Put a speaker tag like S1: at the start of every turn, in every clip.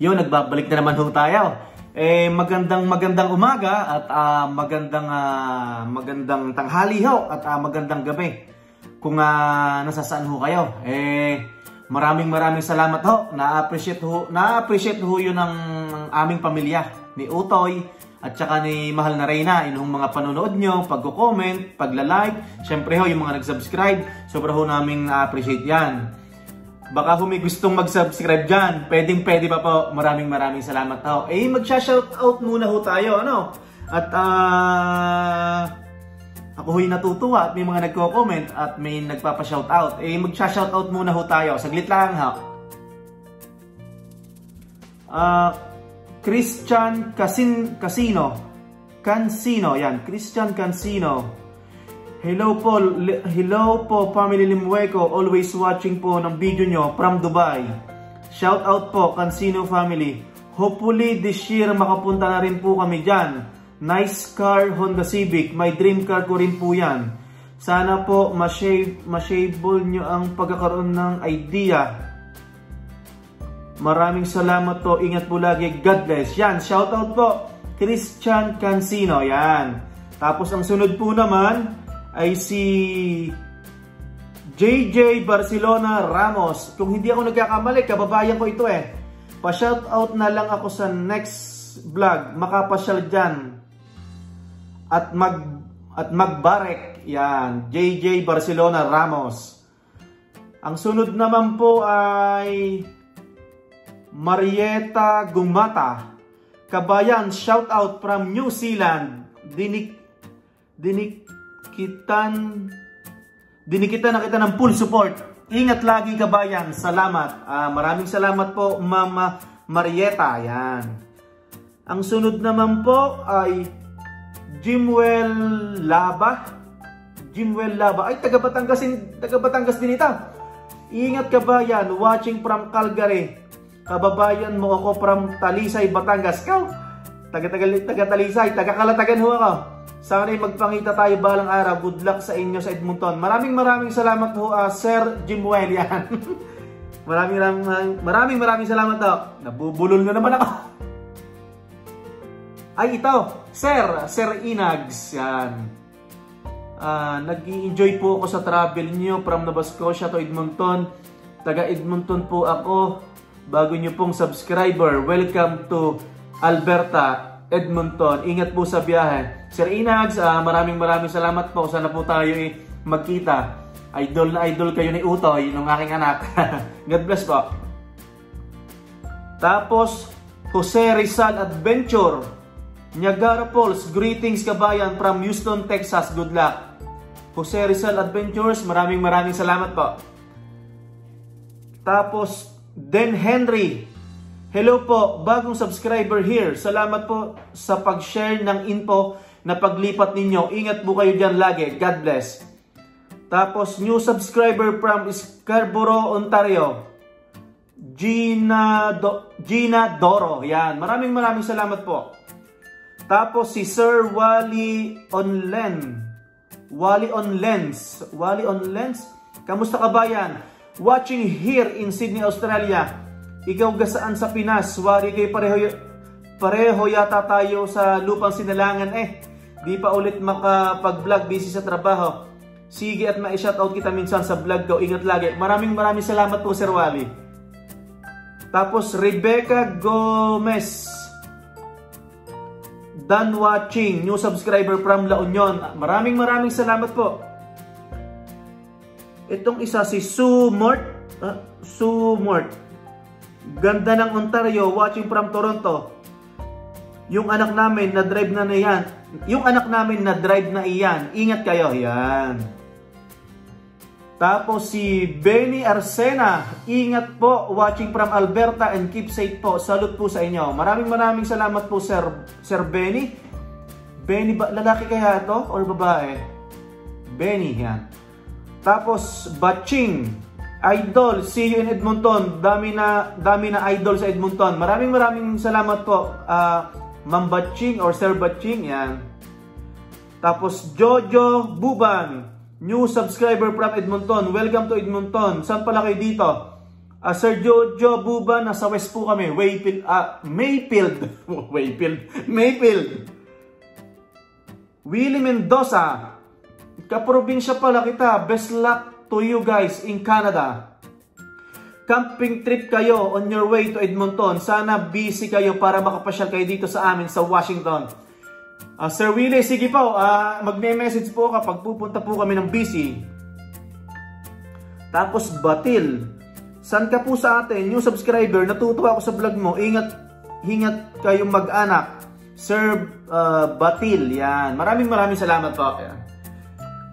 S1: Yun, nagbabalik na naman ho tayo. Magandang umaga at magandang tanghali ho at magandang gabi. Kung nasasaan ho kayo. Maraming salamat ho. Na-appreciate ho yun ng aming pamilya ni Utoy at saka ni Mahal na Reyna. Yun mga panonood nyo, pagko-comment, pagla-like. Syempre ho, yung mga nag-subscribe. Sobra ho namin na-appreciate yan. Baka kung may gustong mag-subscribe dyan, pwede pa po. Maraming salamat ho. Mag-shoutout muna ho tayo, ano? At ako ho'y natutuwa at may mga nagko-comment at may nagpapa-shoutout. Mag-shoutout muna ho tayo. Saglit lang ha. Christian Cansino. Yan, Christian Cansino. Hello po family Limueco, always watching po ng video nyo from Dubai. Shout out po Cansino family. Hopefully this year makapunta na rin po kami dyan. Nice car, Honda Civic, my dream car ko rin po yan. Sana po ma-shareable nyo ang pagkakaroon ng idea. Maraming salamat po, ingat po lagi, God bless. Yan, shout out po Christian Cansino, yan. Tapos ang sunod po naman ay si JJ Barcelona Ramos. Kung hindi ako nagkakamali, kababayan ko ito Pa-shoutout na lang ako sa next vlog. Makapasyal dyan. At magbarek. Yan. JJ Barcelona Ramos. Ang sunod naman po ay Marieta Gumata. Kabayan, shoutout from New Zealand. Dinikitan na kita ng full support. Ingat lagi kabayan. Salamat. Maraming salamat po Mama Marieta. Yan. Ang sunod naman po ay Jimwell Laba. Ay, taga Batangas din ito. Ingat kabayan. Watching from Calgary. Kababayan mo ako from Talisay, Batangas. Taga Talisay. Taga Kalatagan ho ako. Sana'y magpangita tayo balang araw. Good luck sa inyo sa Edmonton. Maraming salamat po, Sir Jimwell. Yan. maraming salamat po. Nabubulol na naman ako. Ay, ito. Sir Inags. Yan. Nag-i-enjoy po ako sa travel nyo from Nova Scotia to Edmonton. Taga Edmonton po ako. Bago nyo pong subscriber. Welcome to Alberta, Edmonton. Ingat po sa biyahe. Sir Inags, maraming salamat po. Sana po tayo magkita. Idol na idol kayo ni Utoy, ng aking anak. God bless po. Tapos, Jose Rizal Adventure. Niagara Falls, greetings kabayan from Houston, Texas. Good luck. Jose Rizal Adventures, maraming salamat po. Tapos, Den Henry. Hello po, bagong subscriber here. Salamat po sa pag-share ng info na paglipat ninyo. Ingat po kayo dyan lagi. God bless. Tapos, new subscriber from Scarborough, Ontario. Gina Doro. Yan. Maraming salamat po. Tapos, si Sir Wally Onlens. Kamusta kabayan? Watching here in Sydney, Australia. Ikaw gasaan sa Pinas, wari kayo pareho yata tayo sa lupang sinalangan Di pa ulit makapag-vlog, busy sa trabaho. Sige at ma-shoutout kita minsan sa vlog ko. Ingat lagi. Maraming salamat po Sir Wally. Tapos Rebecca Gomez. Done watching, new subscriber from La Union. Maraming salamat po. Itong isa si Sumort. Ganda ng Ontario, watching from Toronto. Yung anak namin na drive na iyan. Ingat kayo. Yan. Tapos si Benny Arsena. Ingat po, watching from Alberta and keep safe po. Salute po sa inyo. Maraming salamat po Sir Benny. Benny ba, lalaki kaya ito or babae? Benny, yan. Tapos Batching. Idol, see you in Edmonton. Dami na idol sa Edmonton. Maraming salamat po, Ma'am Batching or Sir Batching. Yan. Tapos Jojo Buban, new subscriber from Edmonton. Welcome to Edmonton. Saan pala kayo dito? Sir Jojo Buba, nasa west po kami. Mayfield. Mayfield. Willie Mendoza. Kaprobinsya pala kita. Best luck to you guys in Canada. Camping trip kayo on your way to Edmonton. Sana busy kayo para makapasyal kayo dito sa amin sa Washington. Sir Willie, sige po. Magme-message po kapag pupunta po kami ng busy. Tapos Batil. San ka po sa atin? New subscriber, natutuwa ako sa vlog mo. Ingat kayong mag-anak. Sir Batil, yan. Maraming salamat po. Yan.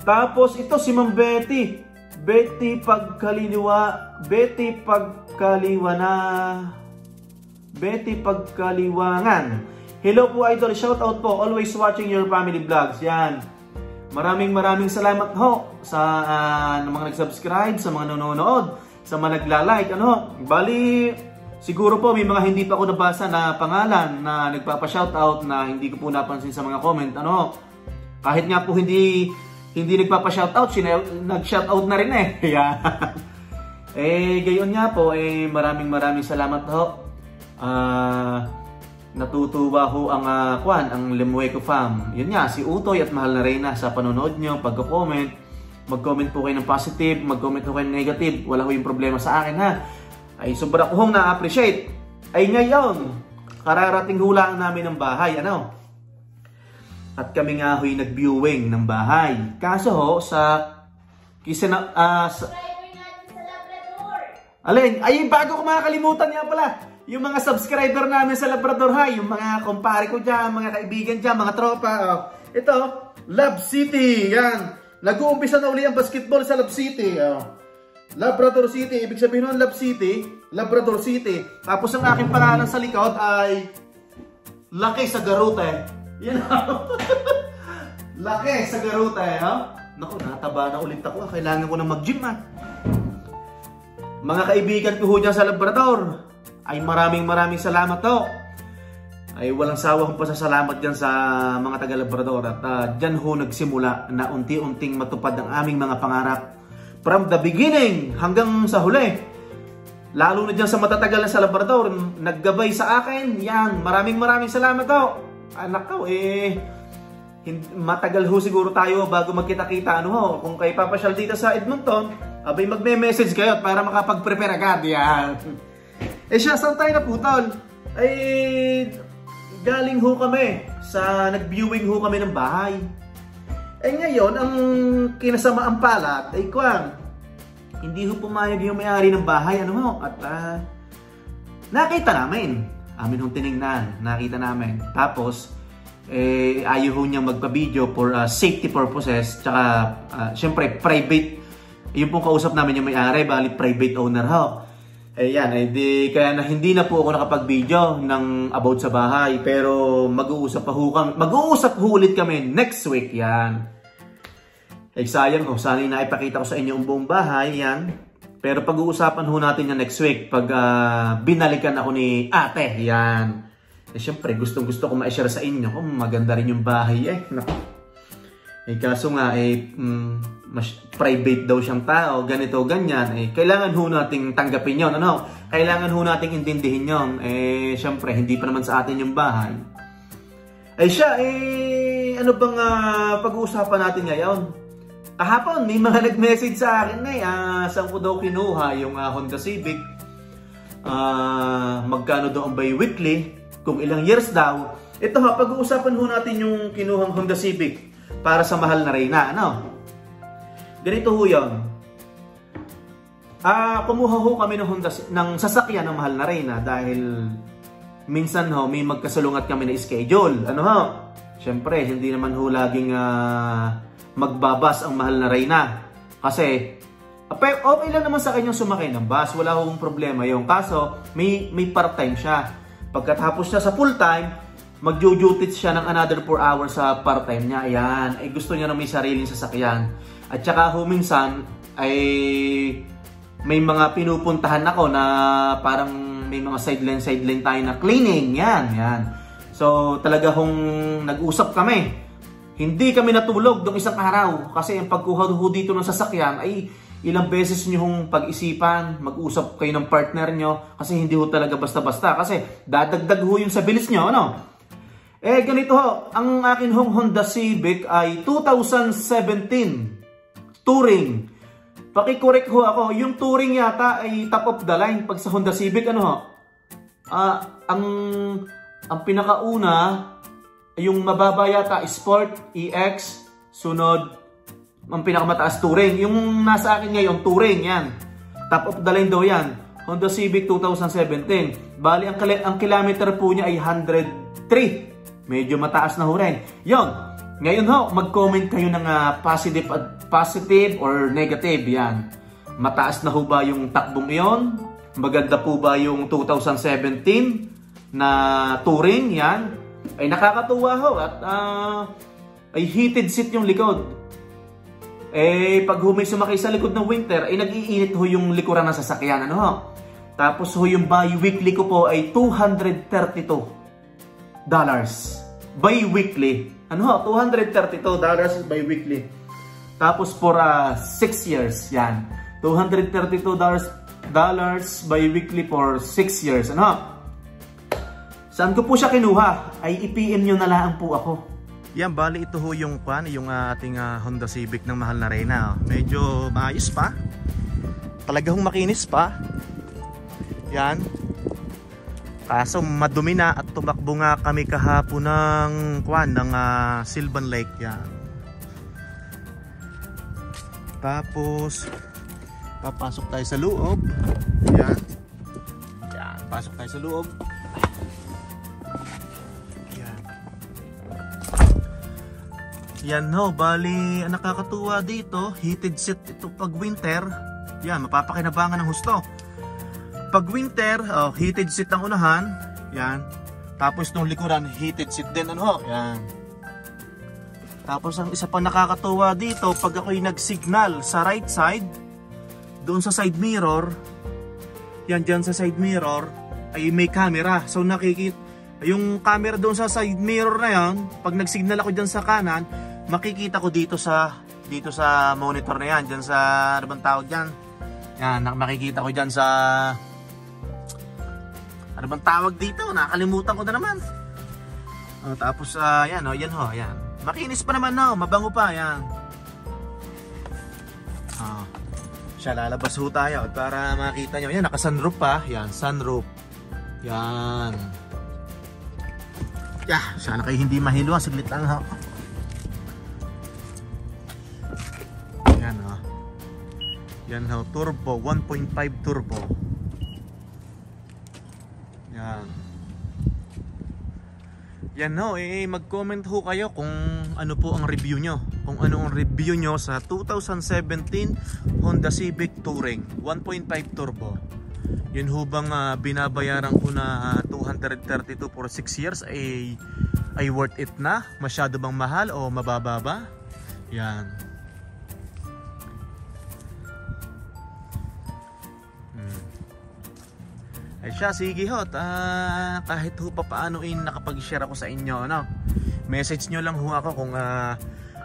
S1: Tapos ito si Ma'am Betty. Betty Pagkaliwangan. Hello po idol, shout out po. Always watching your family vlogs. Yan. Maraming salamat ho sa mga nag-subscribe, sa mga nanonood, sa mga nagla-like, bali, siguro po may mga hindi pa ako nabasa na pangalan na nagpapa-shoutout na hindi ko po napansin sa mga comment, kahit nga po hindi nagpapa-shoutout, nag-shoutout na rin Yan. Gayon nga po, maraming salamat ho. Natutuwa ho ang Lemueco fam. Yun nga, si Utoy at Mahal na Reyna sa panonood nyo, pagko-comment. Mag-comment po kayo ng positive, mag-comment po kayo ng negative. Wala ho yung problema sa akin Ay sobra ko hong na-appreciate. Ay ngayon, kararating hulaan namin ng bahay. At kami nga ho'y nag-viewing ng bahay. Kaso ho, Alin? Ay, bago ko makakalimutan niya pala. Yung mga subscriber namin sa Labrador High, yung mga kumpare ko dyan, mga kaibigan dyan, mga tropa. Ito, Love City. Yan. Nag-uumpisa na uli ang basketball sa Love City. Labrador City. Ibig sabihin nun, Love City, Labrador City. Tapos ang aking pangalan sa likod ay Laki sa Garute. Yan. Laki sa Garute. Naku, nataba na ulit ako. Kailangan ko na mag-gym Mga kaibigan ko ho dyan sa Labrador, ay maraming salamat ho. Ay walang sawa kong pasasalamat dyan sa mga taga-Labrador. At dyan ho nagsimula na unti-unting matupad ang aming mga pangarap. From the beginning hanggang sa huli. Lalo na dyan sa matatagal na sa Labrador, naggabay sa akin. Yan, maraming salamat ho. Anak ko, matagal ho siguro tayo bago magkita-kita. Kung kayo papasyal dito sa Edmonton, abay magme-message kayo para makapag-prepare agad. Yan. Siya, saan tayo naputol? Galing ho kami sa nag-viewing ho kami ng bahay. Ngayon, ang kinasamaang palat ay hindi ho pumayag yung may-ari ng bahay. At nakita namin. Amin hong tinignan. Nakita namin. Tapos, ayaw ho niyang magpa-video for safety purposes. Tsaka, syempre, private. Yung pong kausap namin yung may-ari, bali private owner ho. Kaya hindi na po ako nakapag-video ng about sa bahay. Pero mag-uusap ho ulit kami next week. Yan. Sayang ho, sana na ipakita ko sa inyo ang buong bahay. Yan. Pero pag-uusapan ho natin yan next week pag binalikan ako ni ate. Yan. Siyempre, gustong-gusto ko ma-share sa inyo kung maganda rin yung bahay. Kaso nga, mas private daw siyang tao, ganito, ganyan. Kailangan ho nating tanggapin yun. Kailangan ho nating intindihin yun. Siyempre, hindi pa naman sa atin yung bahay. Ano bang pag-uusapan natin ngayon? Kahapon, may mga nag-message sa akin saan ko daw kinuha yung Honda Civic. Magkano daw ang bi-weekly, kung ilang years daw. Ito pag-uusapan ho natin yung kinuhang Honda Civic para sa Mahal na Reyna. Ganito ho yun. Kumuha ho kami ng sasakyan ng Mahal na Reyna dahil minsan may magkasalungat kami na schedule. Siyempre, hindi naman ho laging magbabas ang Mahal na Reyna. Kasi, okay lang naman sa kanyang sumakay ng bus. Wala hong problema yung kaso, may part-time siya. Pagkatapos niya sa full-time, mag-duty siya ng another 4 hours sa part-time niya. Ayan. Gusto niya na may sariling sasakyan. At saka minsan, may mga pinupuntahan ako na parang may mga sideline tayo na cleaning. Yan. So, talaga nag-usap kami. Hindi kami natulog ng isang araw kasi ang pagkuha dito ng sasakyan ay ilang beses nyo hong pag-isipan, mag-usap kayo ng partner nyo, kasi hindi ho talaga basta-basta, kasi dadagdag ho yun sa bilis nyo, ano? Ganito ho, ang akin hong Honda Civic ay 2017 Touring. Paki-correct ho ako, yung Touring yata ay top of the line pag sa Honda Civic, ano ho? Ang pinakauna, yung mababa yata, Sport, EX, sunod, ang pinakamataas Touring. Yung nasa akin ngayon, Touring, yan. Top of the line daw yan. Honda Civic 2017. Bali, ang kilometer po niya ay 103. Medyo mataas na ho rin. Yon. Ngayon ho, mag-comment kayo ng positive or negative. Yan. Mataas na ho ba yung takbong iyon? Maganda po ba yung 2017 na Touring? Yan. Ay nakakatuwa ho at ay heated seat yung likod. Pag may sumakay sa likod ng winter, ay nag-iinit ho yung likuran ng sasakyan. Ano ho? Tapos ho yung bi-weekly ko po ay $232. Bi-weekly. Ano ho? $232 bi-weekly. Tapos for 6 years. Yan. $232 bi-weekly for 6 years. Ano ho? Saan ko po siya kinuha? Ay i-PM nyo na lang po ako. Yan, bali ito ho yung ating Honda Civic ng mahal na Reyna. Medyo maayos pa. Talagang makinis pa. Yan. Kaso madumi na at tumakbo nga kami kahapon ng Silvan Lake. Yan. Tapos papasok tayo sa loob. Yan. Yan, pasok tayo sa loob. Yan ho, bali nakakatuwa dito, heated seat ito pag winter. Yan, mapapakinabangan ng husto. Pag winter, heated seat ang unahan. Yan. Tapos itong likuran, heated seat din, ano ho? Yan. Tapos ang isa pang nakakatuwa dito, pag ako'y nag-signal sa right side, doon sa side mirror, yan dyan sa side mirror, ay may camera. So nakikita, yung camera doon sa side mirror na yan, pag nag-signal ako dyan sa kanan, makikita ko dito sa monitor na yan, dyan sa, ano bang tawag dyan? Yan, makikita ko dyan sa, ano bang tawag dito? Nakalimutan ko na naman. Tapos, yan yan ho, yan. Makinis pa naman no, mabango pa, yan. Siya, lalabas ho tayo para makita nyo. Yan, naka-sunroof pa, yan, sunroof. Yan. Sana kayo hindi mahilo, saglit lang ho. Yan ho, turbo, 1.5 turbo. Yan. Yan ho, mag-comment ho kayo kung ano po ang review nyo. Kung ano ang review nyo sa 2017 Honda Civic Touring 1.5 turbo. Yun ho bang binabayaran ko na 232 for 6 years ay worth it na? Masyado bang mahal o mababa ba? Yan. Siya, sige ho, kahit ho pa paanoin nakapag-share ako sa inyo, ano? Message nyo lang ho ako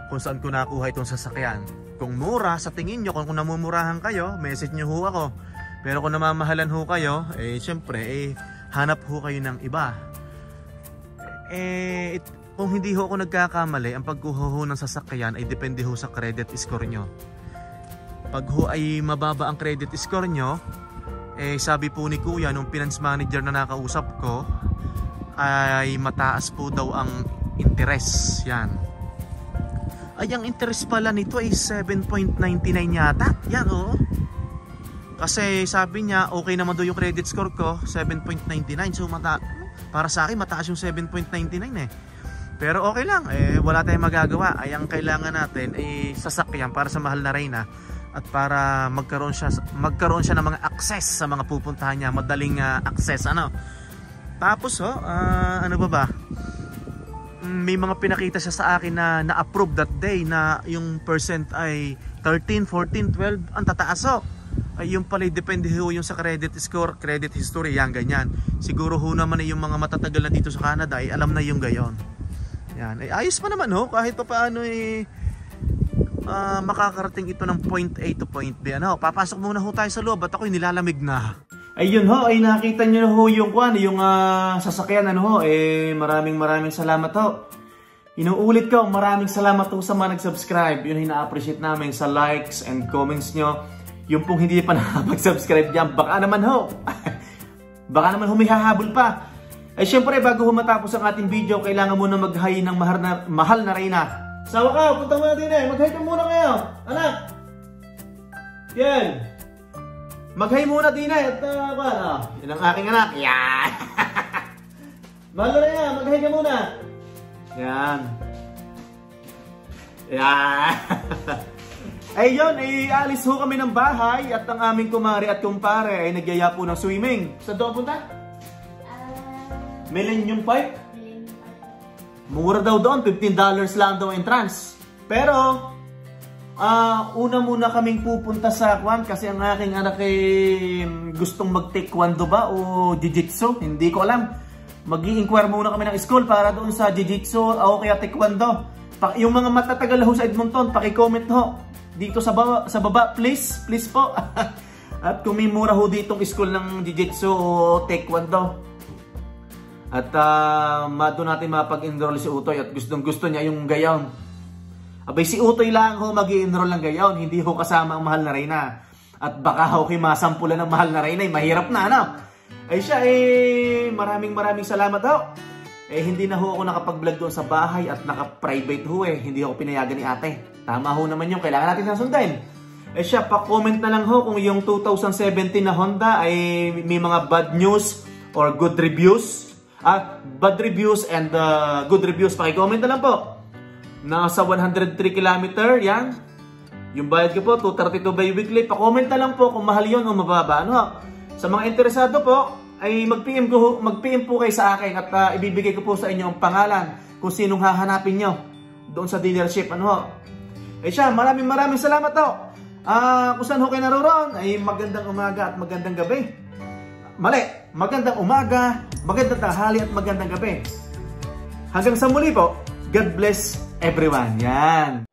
S1: kung saan ko nakuha itong sasakyan. Kung mura sa tingin nyo, kung namumurahan kayo, message nyo ho ako. Pero kung namamahalan ho kayo, syempre, hanap ho kayo ng iba. Kung hindi ho ako nagkakamali, ang pagkuha ho ng sasakyan ay depende ho sa credit score nyo. Pag ho ay mababa ang credit score nyo, sabi po ni Kuya nung finance manager na nakausap ko, ay mataas po daw ang interest. Yan. Ay, ang interest pala nito ay 7.99 yata. Yan oh. Kasi sabi niya okay naman daw yung credit score ko, 7.99. So para sa akin mataas yung 7.99 Pero okay lang, wala tayong magagawa. Ay ang kailangan natin ay sasakyan para sa mahal na Reyna. At para magkaroon siya ng mga access sa mga pupuntahan niya, madaling access, ano. Tapos ano ba? May mga pinakita siya sa akin na na-approve that day na yung percent ay 13, 14, 12, ang tataas ay yung pala depende ho yung sa credit score, credit history, yan ganyan. Siguro ho naman yung mga matatagal na dito sa Canada ay alam na yung gayon. Yan, ay ayos pa naman ho, kahit pa paano makakarating ito ng point A to point B. Ano, papasok muna ho tayo sa loob at ako'y nilalamig na. Ayun ho, ay nakita nyo na ho yung sasakyan. Ano ho, maraming salamat ho. Inuulit ko, maraming salamat ho sa mga nag-subscribe. Yun ina-appreciate namin sa likes and comments nyo. Yung pong hindi pa nakapag-subscribe dyan, baka naman ho. Baka naman humihahabol pa. Ay syempre, bago matapos ang ating video, kailangan muna mag-hi ng mahal na Reyna. Sawa ka, punta muna din eh. Mag-hi ka muna kayo, anak. Yan. Mag-hi muna din eh. At yun ang aking anak. Yan. Mahal na Reyna, mag-hi ka muna. Yan. Yan. Ay yun, alis ho kami ng bahay at ang aming kumari at kumpare ay nagyaya po ng swimming. Saan doon punta? Millennium Park? Mura daw doon, $15 lang daw entrance. Pero, una muna kaming pupunta sa Kwan kasi ang aking anak ay gustong mag-taekwondo ba o jiu-jitsu. Hindi ko alam. Mag-i-inquire muna kami ng school para doon sa jiu-jitsu o kaya taekwondo. Yung mga matatagal ho sa Edmonton, paki-comment ho. Dito sa baba, please po. At kung may mura ho ditong school ng jiu-jitsu o taekwondo. At doon natin mapag-enroll si Utoy at gustong-gusto niya yung gayon. Abay, si Utoy lang ho mag-i-enroll ng gayon, hindi ho kasama ang mahal na Reyna. At baka ho masampulan ng mahal na Reyna, mahirap na, ano? Ay siya, maraming salamat ho. Hindi na ho ako nakapag-vlog doon sa bahay at naka-private ho hindi ako pinayagan ni ate. Tama ho naman yung kailangan natin sundin. Siya, pa-comment na lang ho kung yung 2017 na Honda ay may mga bad news or good reviews. Bad reviews and good reviews. Paki-comment na lang po. Nasa 103 km, yan. Yung bayad ko po, 232 by weekly. Pa-comment na lang po kung mahal yun o mababa. Ano ho? Sa mga interesado po, ay mag-PM po kayo sa akin at ibibigay ko po sa inyo ang pangalan kung sinong hahanapin nyo doon sa dealership. Ano ho? Siya, maraming salamat ho. Kung saan ho kayo naroon, ay magandang umaga at magandang gabi. Mali, magandang umaga, magandang tanghali at magandang gabi. Hanggang sa muli po, God bless everyone. Yan.